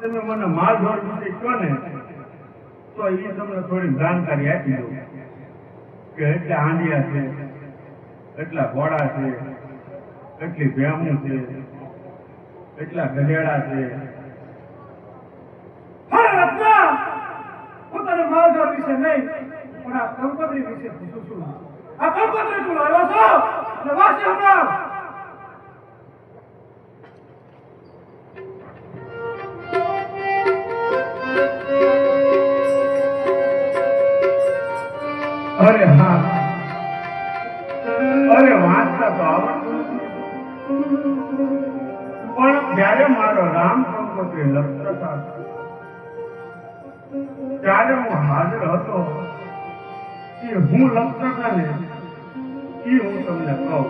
તમે મને માલ ઢોર વિશે કહો ને તો એ તમને થોડી જાણકારી આપી દઉં કે એટલા હાંડિયા છે, એટલા ઘોડા છે, એટલી ભેમું છે, એટલા ગધેડા છે. પોતાના માલઢોર વિશે નહીં પણ આ કંકોત્રી વિશે પૂછું છું. આ કંકોત્રી તું લાવ્યો છો અને વાંચી હમણાં. અરે હા, અરે વાંચતા તો આવડતું નથી. પણ જ્યારે મારો રામ કંકોત્રી લખતો હતો ત્યારે હું હાજર હતો. એ હું લખતો હતો ને એ હું તમને કહું.